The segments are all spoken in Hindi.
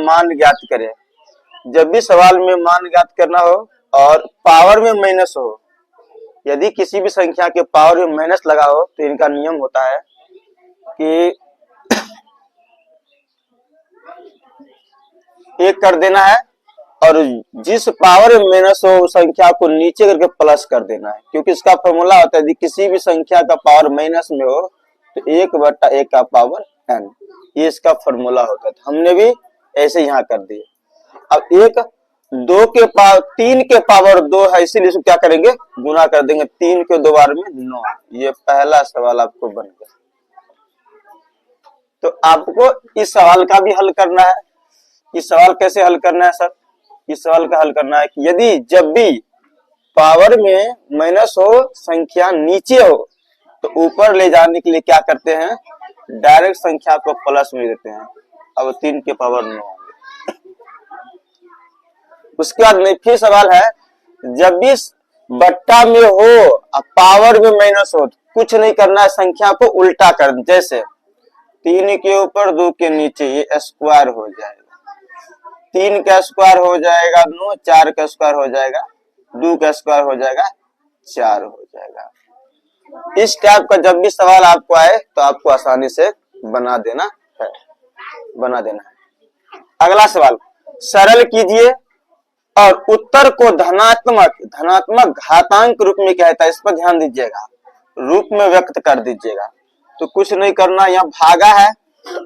मान ज्ञात करें। जब भी सवाल में मान ज्ञात करना हो और पावर में माइनस हो, यदि किसी भी संख्या के पावर में माइनस लगा हो तो इनका नियम होता है कि एक कर देना है और जिस पावर में माइनस हो उस संख्या को नीचे करके प्लस कर देना है, क्योंकि इसका फॉर्मूला होता है यदि किसी भी संख्या का पावर माइनस में हो तो 1/1 का पावर n, ये इसका फॉर्मूला होता है। हमने भी ऐसे यहाँ कर दिए। अब 3 के पावर 2 है, इसीलिए इसको क्या करेंगे, गुना कर देंगे। 3 के 2 बार में 9। ये पहला सवाल आपको बन गया। तो आपको इस सवाल का भी हल करना है। इस सवाल कैसे हल करना है सर? इस सवाल का हल करना है कि यदि जब भी पावर में माइनस हो, संख्या नीचे हो, तो ऊपर ले जाने के लिए क्या करते हैं, डायरेक्ट संख्या को प्लस में देते हैं। अब 3 के पावर 9 होंगे। उसके बाद में फिर सवाल है, जब भी बट्टा में हो और पावर में माइनस हो, तो कुछ नहीं करना है, संख्या को उल्टा कर, जैसे 3 के ऊपर 2 के नीचे, ये स्क्वायर हो जाएगा। 3 का स्क्वायर हो जाएगा 9, 4 का स्क्वायर हो जाएगा 2 का स्क्वायर हो जाएगा 4 हो जाएगा। इस टाइप का जब भी सवाल आपको आए तो आपको आसानी से बना देना है। अगला सवाल, सरल कीजिए और उत्तर को धनात्मक घातांक रूप में कहता है, इस पर ध्यान दीजिएगा, रूप में व्यक्त कर दीजिएगा। तो कुछ नहीं करना, यहाँ भागा है,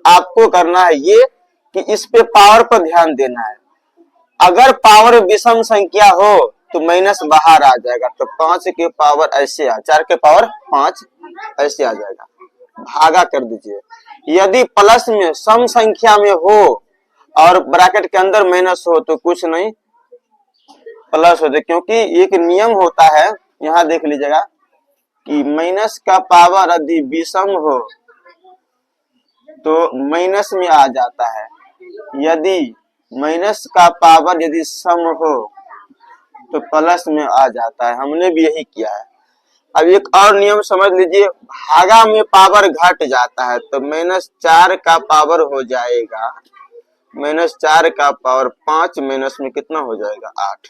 आपको करना है ये कि इस पे पावर पर ध्यान देना है। अगर पावर विषम संख्या हो तो माइनस बाहर आ जाएगा, तो 5 के पावर ऐसे 4 के पावर 5 ऐसे आ जाएगा, भागा कर दीजिए। यदि प्लस में सम संख्या में हो और ब्रैकेट के अंदर माइनस हो तो कुछ नहीं, प्लस होते, क्योंकि एक नियम होता है, यहाँ देख लीजिएगा कि माइनस का पावर यदि विषम हो तो माइनस में आ जाता है, यदि माइनस का पावर यदि सम हो तो प्लस में आ जाता है। हमने भी यही किया है। अब एक और नियम समझ लीजिए, भागा में पावर घट जाता है तो -4 का पावर हो जाएगा, -4 का पावर 5, माइनस में कितना हो जाएगा 8,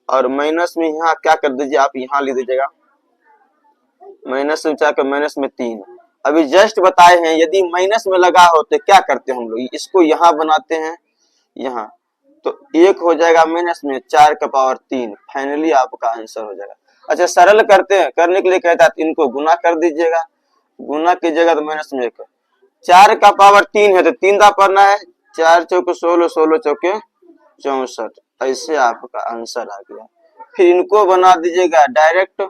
और माइनस में यहाँ क्या कर दीजिए, आप यहाँ ले दीजिएगा, माइनस में 4 का माइनस में 3। अभी जस्ट बताए हैं यदि माइनस में लगा हो तो क्या करते हैं हम लोग, इसको यहाँ बनाते हैं, यहाँ तो 1 हो जाएगा माइनस में 4 का पावर 3, फाइनली आपका आंसर हो जाएगा। अच्छा, सरल करते हैं, करने के लिए कहता है इनको गुना कर दीजिएगा, गुना कीजिएगा तो माइनस में 1, 4 का पावर 3 है तो 3 दा पढ़ना है, 4 चौके 16, 16 चौके 64, ऐसे आपका आंसर आ गया। फिर इनको बना दीजिएगा डायरेक्ट,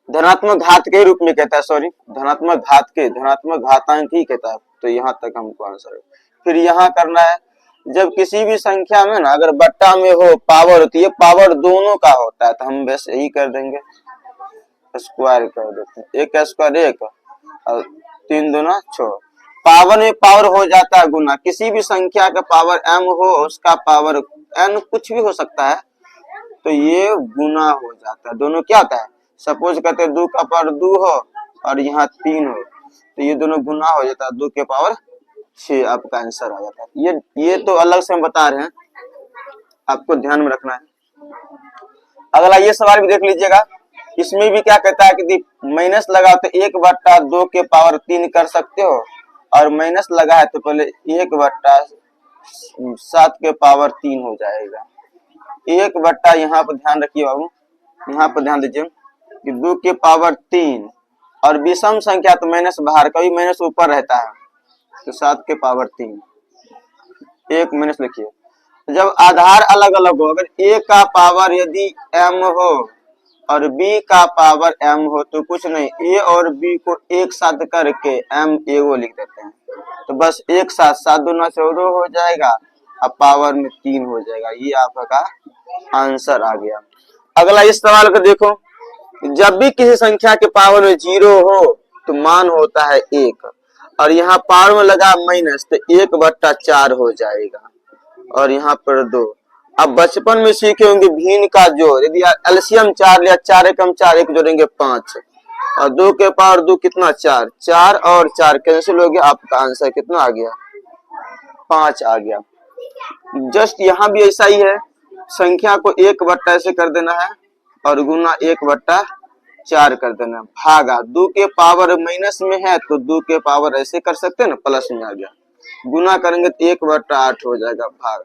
धनात्मक घात के रूप में कहता है, सॉरी धनात्मक घातांक ही कहता है, तो यहाँ तक हमको आंसर है। फिर यहाँ करना है, जब किसी भी संख्या में ना अगर बट्टा में हो पावर होती है, पावर दोनों का होता है, तो हम बस यही कर देंगे, स्क्वायर कर देते हैं, 1 का स्क्वायर 1 और 3 दूना 6। पावर में पावर हो जाता है गुना, किसी भी संख्या का पावर m हो उसका पावर n कुछ भी हो सकता है, तो ये गुना हो जाता है, दोनों क्या होता है, सपोज करते हैं 2 का पावर 2 हो और यहाँ 3 हो, तो ये दोनों गुना हो जाता है, 2 के पावर 6 आपका आंसर आ जाता है। ये तो अलग से हम बता रहे हैं, आपको ध्यान में रखना है। अगला ये सवाल भी देख लीजिएगा, इसमें भी क्या कहता है कि माइनस लगा तो 1/2 के पावर 3 कर सकते हो, और माइनस लगा है तो पहले 1/7 के पावर 3 हो जाएगा। 1/, यहाँ पर ध्यान रखिए बाबू, यहाँ पर ध्यान दीजिए कि 2 के पावर 3 और विषम संख्या तो माइनस बाहर, कभी माइनस ऊपर रहता है, तो 7 के पावर 3, 1 माइनस लिखिए। जब आधार अलग अलग हो, अगर a का पावर यदि m हो और b का पावर m हो तो कुछ नहीं, a और b को एक साथ करके m एगो लिख देते हैं, तो बस एक साथ 7 दूना 14 हो जाएगा, अब पावर में 3 हो जाएगा, ये आपका आंसर आ गया। अगला इस सवाल को देखो, जब भी किसी संख्या के पावर में 0 हो तो मान होता है 1, और यहाँ पावर में लगा माइनस तो 1/4 हो जाएगा, और यहाँ पर 2। अब बचपन में सीखे होंगे भिन्न का जोड़, यदि एलसीएम 4 लिया, 4 एकम 4, 1 जोड़ेंगे 5, और 2 के पावर 2 कितना 4, 4 और 4 कैंसिल हो गया, आपका आंसर कितना आ गया 5 आ गया। जस्ट यहाँ भी ऐसा ही है, संख्या को 1/, ऐसे कर देना है और गुना 1/4 कर देना है, भागा 2 के पावर माइनस में है तो 2 के पावर ऐसे कर सकते हैं ना, प्लस में आ गया। गुना करेंगे तो 1/8 हो जाएगा, भाग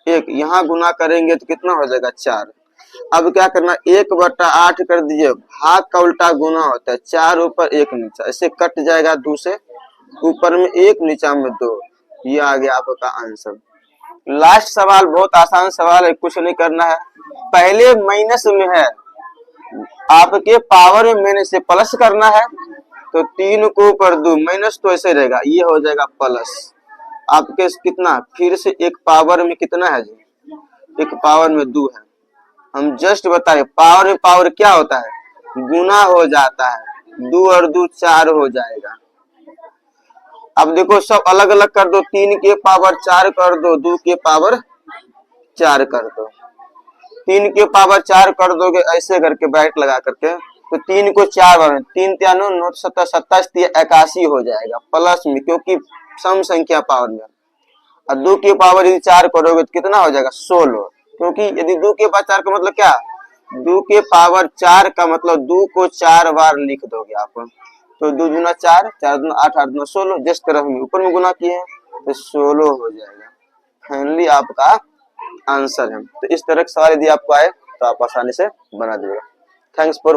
1, यहाँ गुना करेंगे तो कितना हो जाएगा 4। अब क्या करना, 1/8 कर दीजिए, भाग का उल्टा गुना होता है, 4 ऊपर 1 नीचा, ऐसे कट जाएगा, 2 से ऊपर में 1 नीचा में 2, ये आ गया आपका आंसर। लास्ट सवाल बहुत आसान सवाल है, कुछ नहीं करना है, पहले माइनस में है, आपके पावर में माइनस से प्लस करना है तो 3 को ऊपर 2, माइनस तो ऐसे रहेगा, ये हो जाएगा प्लस। आपके कितना, फिर से एक पावर में कितना है जी, एक पावर में 2 है। हम जस्ट बताए पावर में पावर क्या होता है, गुना हो जाता है, 2 और 2 4 हो जाएगा। अब देखो सब अलग अलग कर दो, 3 के पावर 4 कर दो, 2 के पावर 4 कर दो, 3 के पावर 4 कर दोगे ऐसे करके ब्रैकेट लगा करके, तो 3 को 4 बार, 3 3 9 7 27 81 हो जाएगा प्लस में, क्योंकि सम संख्या पावर में। और 2 के पावर यदि 4 करोगे तो कितना हो जाएगा 16, क्योंकि यदि 2 के पावर 4 का मतलब क्या, 2 के पावर 4 का मतलब 2 को 4 बार लिख दोगे आप, तो 2 दूना 4, 4 दूना 8, 8 दूना 16, जिस तरह हम ऊपर में गुना किए हैं तो 16 हो जाएगा, फाइनली आपका आंसर है। तो इस तरह के सवाल यदि आपको आए तो आप आसानी से बना दीजिएगा। Thanks for